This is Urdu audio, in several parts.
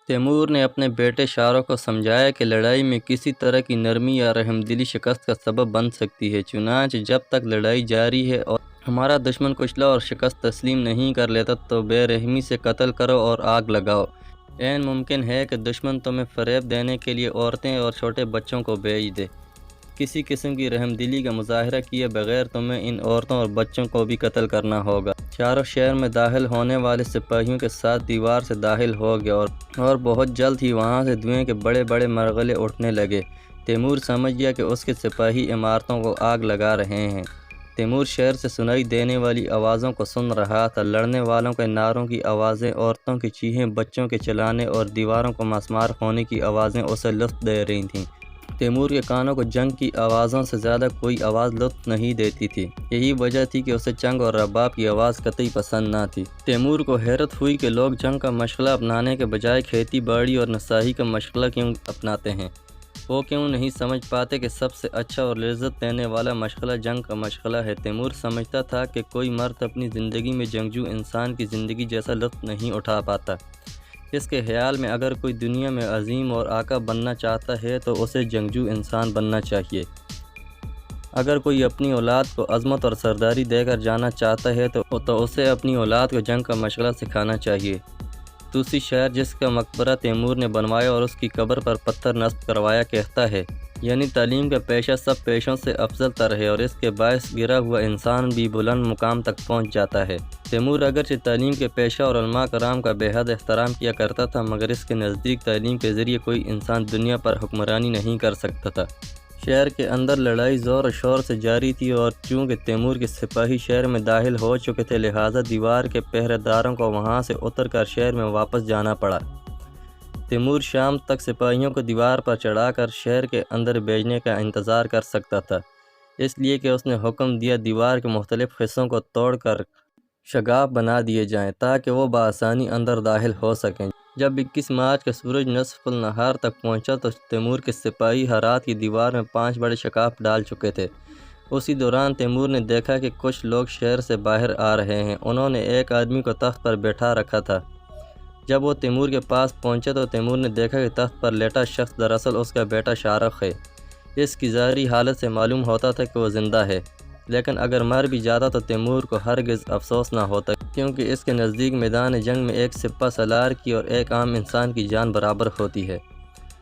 تیمور نے اپنے بیٹے شاہ رخ کو سمجھایا کہ لڑائی میں کسی طرح کی نرمی یا رحمدلی شکست کا سبب بن سکتی ہے، چنانچہ جب تک لڑائی جاری ہے اور ہمارا دشمن کچلا اور شکست تسلیم نہیں کر لیتا تو بے رحمی سے قتل کرو اور آگ لگاؤ۔ عین ممکن ہے کہ دشمن تمہیں فریب دینے کے لیے عورتیں اور چھوٹے بچوں کو بھیج دے۔ کسی قسم کی رحمدلی کا مظاہرہ کیے بغیر تمہیں ان عورتوں اور بچوں کو بھی قتل کرنا ہوگا۔ شاہ رخ شہر میں داخل ہونے والے سپاہیوں کے ساتھ دیوار سے داخل ہو گیا اور بہت جلد ہی وہاں سے دھوئیں کے بڑے بڑے مرغلے اٹھنے لگے۔ تیمور سمجھ گیا کہ اس کے سپاہی عمارتوں کو آگ لگا رہے ہیں۔ تیمور شہر سے سنائی دینے والی آوازوں کو سن رہا تھا، لڑنے والوں کے نعروں کی آوازیں، عورتوں کی چیخیں، بچوں کے چلانے اور دیواروں کو مسمار ہونے کی آوازیں اسے لطف دے رہی تھیں۔ تیمور کے کانوں کو جنگ کی آوازوں سے زیادہ کوئی آواز لطف نہیں دیتی تھی۔ یہی وجہ تھی کہ اسے چنگ اور رباب کی آواز قطعی پسند نہ تھی۔ تیمور کو حیرت ہوئی کہ لوگ جنگ کا مشغلہ اپنانے کے بجائے کھیتی باڑی اور نسائی کا مشغلہ کیوں اپناتے ہیں۔ وہ کیوں نہیں سمجھ پاتے کہ سب سے اچھا اور لذت دینے والا مشغلہ جنگ کا مشغلہ ہے۔ تیمور سمجھتا تھا کہ کوئی مرد اپنی زندگی میں جنگجو انسان کی زندگی جیسا لطف نہیں اٹھا پاتا۔ اس کے خیال میں اگر کوئی دنیا میں عظیم اور آقا بننا چاہتا ہے تو اسے جنگجو انسان بننا چاہیے۔ اگر کوئی اپنی اولاد کو عظمت اور سرداری دے کر جانا چاہتا ہے تو اسے اپنی اولاد کو جنگ کا مشغلہ سکھانا چاہیے۔ توسی شاعر جس کا مقبرہ تیمور نے بنوایا اور اس کی قبر پر پتھر نصب کروایا کہتا ہے، یعنی تعلیم کا پیشہ سب پیشوں سے افضل تر ہے اور اس کے باعث گرا ہوا انسان بھی بلند مقام تک پہنچ جاتا ہے۔ تیمور اگرچہ تعلیم کے پیشہ اور علماء کرام کا بے حد احترام کیا کرتا تھا، مگر اس کے نزدیک تعلیم کے ذریعے کوئی انسان دنیا پر حکمرانی نہیں کر سکتا تھا۔ شہر کے اندر لڑائی زور و شور سے جاری تھی اور چونکہ تیمور کے سپاہی شہر میں داخل ہو چکے تھے، لہٰذا دیوار کے پہرے داروں کو وہاں سے اتر کر شہر میں واپس جانا پڑا۔ تیمور شام تک سپاہیوں کو دیوار پر چڑھا کر شہر کے اندر بھیجنے کا انتظار کر سکتا تھا، اس لیے کہ اس نے حکم دیا دیوار کے مختلف حصوں کو توڑ کر شگاف بنا دیے جائیں تاکہ وہ بآسانی اندر داخل ہو سکیں۔ جب 21 مارچ کا سورج نصف النہار تک پہنچا تو تیمور کے سپاہی ہرات کی دیوار میں 5 بڑے شگاف ڈال چکے تھے۔ اسی دوران تیمور نے دیکھا کہ کچھ لوگ شہر سے باہر آ رہے ہیں۔ انہوں نے ایک آدمی کو تخت پر بیٹھا رکھا تھا۔ جب وہ تیمور کے پاس پہنچے تو تیمور نے دیکھا کہ تخت پر لیٹا شخص دراصل اس کا بیٹا شاہ رخ ہے۔ اس کی ظاہری حالت سے معلوم ہوتا تھا کہ وہ زندہ ہے، لیکن اگر مر بھی جاتا تو تیمور کو ہرگز افسوس نہ ہوتا، کیونکہ اس کے نزدیک میدان جنگ میں ایک سپہ سالار کی اور ایک عام انسان کی جان برابر ہوتی ہے۔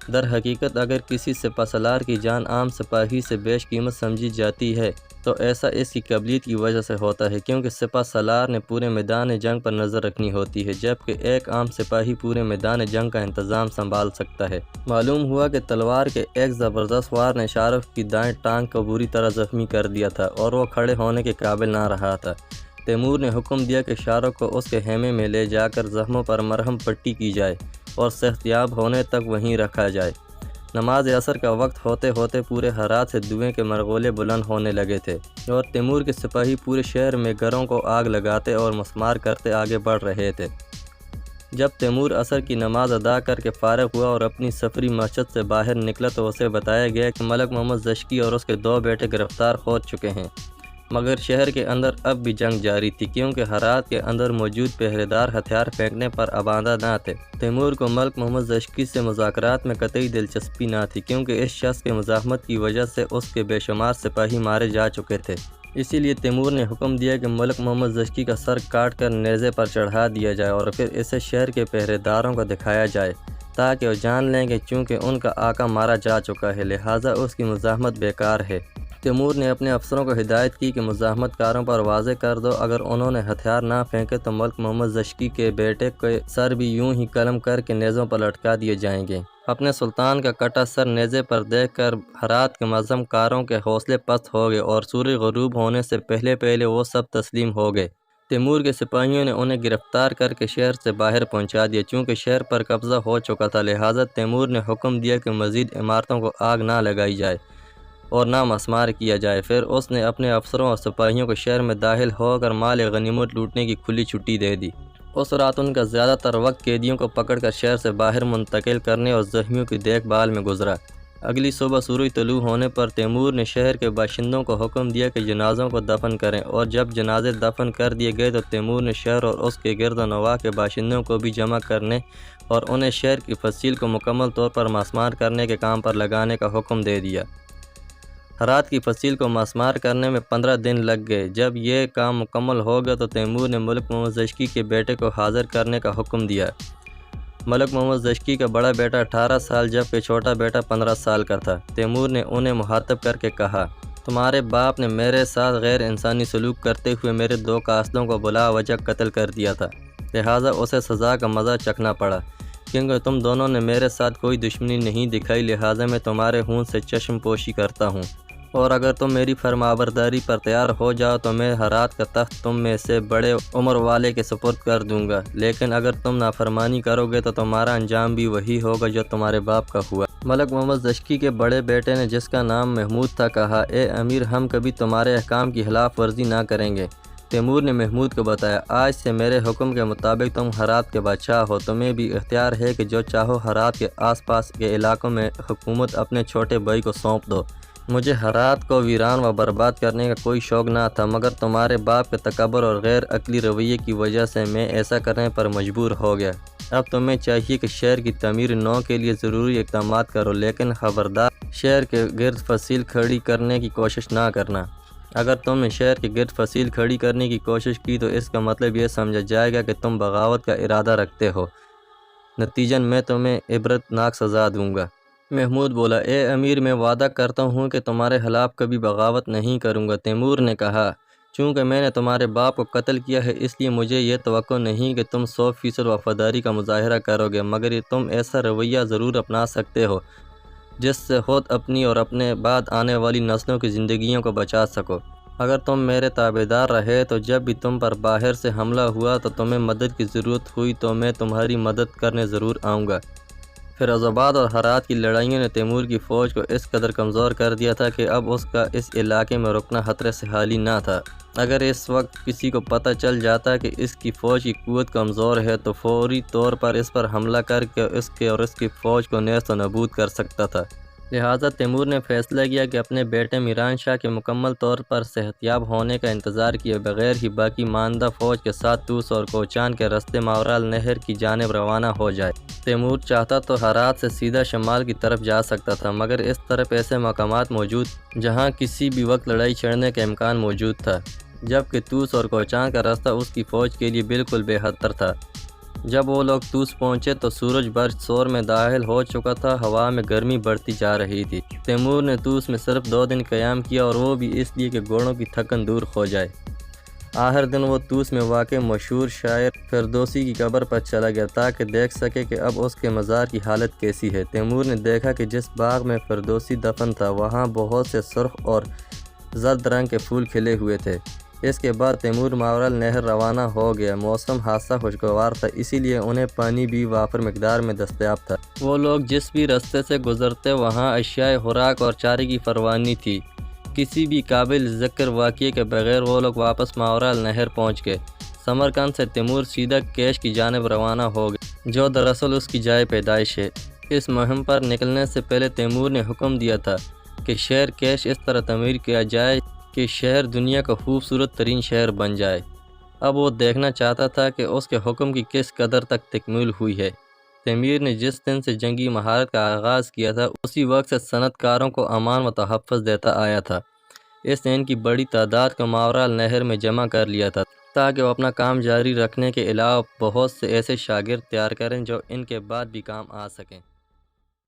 در حقیقت اگر کسی سپہ سالار کی جان عام سپاہی سے بیش قیمت سمجھی جاتی ہے تو ایسا اس کی قابلیت کی وجہ سے ہوتا ہے، کیونکہ سپہ سالار نے پورے میدان جنگ پر نظر رکھنی ہوتی ہے، جبکہ ایک عام سپاہی پورے میدان جنگ کا انتظام سنبھال سکتا ہے۔ معلوم ہوا کہ تلوار کے ایک زبردست وار نے شاہ رخ کی دائیں ٹانگ کو بری طرح زخمی کر دیا تھا اور وہ کھڑے ہونے کے قابل نہ رہا تھا۔ تیمور نے حکم دیا کہ شاہ رخ کو اس کے خیمے میں لے جا کر زخموں پر مرہم پٹی کی جائے اور صحتیاب ہونے تک وہیں رکھا جائے۔ نماز عصر کا وقت ہوتے ہوتے پورے ہرات سے دھوئیں کے مرغولے بلند ہونے لگے تھے اور تیمور کے سپاہی پورے شہر میں گھروں کو آگ لگاتے اور مسمار کرتے آگے بڑھ رہے تھے۔ جب تیمور عصر کی نماز ادا کر کے فارغ ہوا اور اپنی سفری مسجد سے باہر نکلا تو اسے بتایا گیا کہ ملک محمد زشکی اور اس کے 2 بیٹے گرفتار ہو چکے ہیں، مگر شہر کے اندر اب بھی جنگ جاری تھی، کیونکہ ہرات کے اندر موجود پہرے دار ہتھیار پھینکنے پر آمادہ نہ تھے۔ تیمور کو ملک محمد زشکی سے مذاکرات میں قطعی دلچسپی نہ تھی، کیونکہ اس شخص کے مزاحمت کی وجہ سے اس کے بے شمار سپاہی مارے جا چکے تھے۔ اسی لیے تیمور نے حکم دیا کہ ملک محمد زشکی کا سر کاٹ کر نیزے پر چڑھا دیا جائے اور پھر اسے شہر کے پہرے داروں کو دکھایا جائے تاکہ وہ جان لیں کہ چونکہ ان کا آقا مارا جا چکا ہے لہٰذا اس کی مزاحمت بیکار ہے۔ تیمور نے اپنے افسروں کو ہدایت کی کہ مزاحمت کاروں پر واضح کر دو اگر انہوں نے ہتھیار نہ پھینکے تو ملک محمد زشکی کے بیٹے کے سر بھی یوں ہی قلم کر کے نیزوں پر لٹکا دیے جائیں گے۔ اپنے سلطان کا کٹا سر نیزے پر دیکھ کر ہرات کے معظم کاروں کے حوصلے پست ہو گئے اور سورج غروب ہونے سے پہلے وہ سب تسلیم ہو گئے۔ تیمور کے سپاہیوں نے انہیں گرفتار کر کے شہر سے باہر پہنچا دیا۔ چونکہ شہر پر قبضہ ہو چکا تھا لہٰذا تیمور نے حکم دیا کہ مزید عمارتوں کو آگ نہ لگائی جائے اور نہ مسمار کیا جائے۔ پھر اس نے اپنے افسروں اور سپاہیوں کو شہر میں داخل ہو کر مال غنیمت لوٹنے کی کھلی چھٹی دے دی۔ اس رات ان کا زیادہ تر وقت قیدیوں کو پکڑ کر شہر سے باہر منتقل کرنے اور زخمیوں کی دیکھ بھال میں گزرا۔ اگلی صبح سورج طلوع ہونے پر تیمور نے شہر کے باشندوں کو حکم دیا کہ جنازوں کو دفن کریں، اور جب جنازے دفن کر دیے گئے تو تیمور نے شہر اور اس کے گرد و نواح کے باشندوں کو بھی جمع کرنے اور انہیں شہر کی فصیل کو مکمل طور پر مسمار کرنے کے کام پر لگانے کا حکم دے دیا۔ ہرات کی فصیل کو مسمار کرنے میں 15 دن لگ گئے۔ جب یہ کام مکمل ہو گیا تو تیمور نے ملک محمد زشکی کے بیٹے کو حاضر کرنے کا حکم دیا۔ ملک محمد زشکی کا بڑا بیٹا 18 سال جبکہ چھوٹا بیٹا 15 سال کا تھا۔ تیمور نے انہیں مخاطب کر کے کہا، تمہارے باپ نے میرے ساتھ غیر انسانی سلوک کرتے ہوئے میرے 2 قاصدوں کو بلا وجہ قتل کر دیا تھا، لہٰذا اسے سزا کا مزہ چکھنا پڑا۔ کیونکہ تم دونوں نے میرے ساتھ کوئی دشمنی نہیں دکھائی، لہٰذا میں تمہارے خون سے چشم پوشی کرتا ہوں، اور اگر تم میری فرمانبرداری پر تیار ہو جاؤ تو میں ہرات کا تخت تم میں سے بڑے عمر والے کے سپرد کر دوں گا، لیکن اگر تم نافرمانی کرو گے تو تمہارا انجام بھی وہی ہوگا جو تمہارے باپ کا ہوا۔ ملک محمد زشکی کے بڑے بیٹے نے، جس کا نام محمود تھا، کہا، اے امیر، ہم کبھی تمہارے احکام کی خلاف ورزی نہ کریں گے۔ تیمور نے محمود کو بتایا، آج سے میرے حکم کے مطابق تم ہرات کے بادشاہ ہو، تمہیں بھی اختیار ہے کہ جو چاہو ہرات کے آس پاس کے علاقوں میں حکومت اپنے چھوٹے بھائی کو سونپ دو۔ مجھے ہرات کو ویران و برباد کرنے کا کوئی شوق نہ تھا، مگر تمہارے باپ کے تکبر اور غیر عقلی رویے کی وجہ سے میں ایسا کرنے پر مجبور ہو گیا۔ اب تمہیں چاہیے کہ شہر کی تعمیر نو کے لیے ضروری اقدامات کرو، لیکن خبردار شہر کے گرد فصیل کھڑی کرنے کی کوشش نہ کرنا۔ اگر تم نے شہر کے گرد فصیل کھڑی کرنے کی کوشش کی تو اس کا مطلب یہ سمجھا جائے گا کہ تم بغاوت کا ارادہ رکھتے ہو، نتیجن میں تمہیں عبرتناک سزا دوں گا۔ محمود بولا، اے امیر، میں وعدہ کرتا ہوں کہ تمہارے خلاف کبھی بغاوت نہیں کروں گا۔ تیمور نے کہا، چونکہ میں نے تمہارے باپ کو قتل کیا ہے اس لیے مجھے یہ توقع نہیں کہ تم 100% وفاداری کا مظاہرہ کرو گے، مگر تم ایسا رویہ ضرور اپنا سکتے ہو جس سے خود اپنی اور اپنے بعد آنے والی نسلوں کی زندگیوں کو بچا سکو۔ اگر تم میرے تابعدار رہے تو جب بھی تم پر باہر سے حملہ ہوا تو تمہیں مدد کی ضرورت ہوئی تو میں تمہاری مدد کرنے ضرور آؤں گا۔ فیروز آباد اور ہرات کی لڑائیوں نے تیمور کی فوج کو اس قدر کمزور کر دیا تھا کہ اب اس کا اس علاقے میں رکنا خطرے سے خالی نہ تھا۔ اگر اس وقت کسی کو پتہ چل جاتا کہ اس کی فوج کی قوت کمزور ہے تو فوری طور پر اس پر حملہ کر کے اس کی فوج کو نیست و نابود کر سکتا تھا۔ لہٰذا تیمور نے فیصلہ کیا کہ اپنے بیٹے میران شاہ کے مکمل طور پر صحت یاب ہونے کا انتظار کیے بغیر ہی باقی ماندہ فوج کے ساتھ طوس اور کوچان کے راستے ماورال نہر کی جانب روانہ ہو جائے۔ تیمور چاہتا تو ہرات سے سیدھا شمال کی طرف جا سکتا تھا، مگر اس طرف ایسے مقامات موجود جہاں کسی بھی وقت لڑائی چھڑنے کا امکان موجود تھا، جبکہ طوس اور کوچان کا راستہ اس کی فوج کے لیے بالکل بے خطر تھا۔ جب وہ لوگ طوس پہنچے تو سورج برج سور میں داخل ہو چکا تھا، ہوا میں گرمی بڑھتی جا رہی تھی۔ تیمور نے طوس میں صرف 2 دن قیام کیا، اور وہ بھی اس لیے کہ گھوڑوں کی تھکن دور ہو جائے۔ آخر دن وہ طوس میں واقع مشہور شاعر فردوسی کی قبر پر چلا گیا تاکہ دیکھ سکے کہ اب اس کے مزار کی حالت کیسی ہے۔ تیمور نے دیکھا کہ جس باغ میں فردوسی دفن تھا وہاں بہت سے سرخ اور زرد رنگ کے پھول کھلے ہوئے تھے۔ اس کے بعد تیمور ماورال نہر روانہ ہو گیا۔ موسم خاصا خوشگوار تھا، اسی لیے انہیں پانی بھی وافر مقدار میں دستیاب تھا۔ وہ لوگ جس بھی راستے سے گزرتے وہاں اشیاء خوراک اور چارے کی فراوانی تھی۔ کسی بھی قابل ذکر واقعے کے بغیر وہ لوگ واپس ماورال نہر پہنچ گئے۔ سمرقند سے تیمور سیدھا کیش کی جانب روانہ ہو گئے، جو دراصل اس کی جائے پیدائش ہے۔ اس مہم پر نکلنے سے پہلے تیمور نے حکم دیا تھا کہ شہر کیش اس طرح تعمیر کیا جائے کہ شہر دنیا کا خوبصورت ترین شہر بن جائے۔ اب وہ دیکھنا چاہتا تھا کہ اس کے حکم کی کس قدر تک تکمیل ہوئی ہے۔ تیمور نے جس دن سے جنگی مہارت کا آغاز کیا تھا اسی وقت سے صنعت کاروں کو امان و تحفظ دیتا آیا تھا۔ اس نے ان کی بڑی تعداد کو ماورال نہر میں جمع کر لیا تھا تاکہ وہ اپنا کام جاری رکھنے کے علاوہ بہت سے ایسے شاگرد تیار کریں جو ان کے بعد بھی کام آ سکیں۔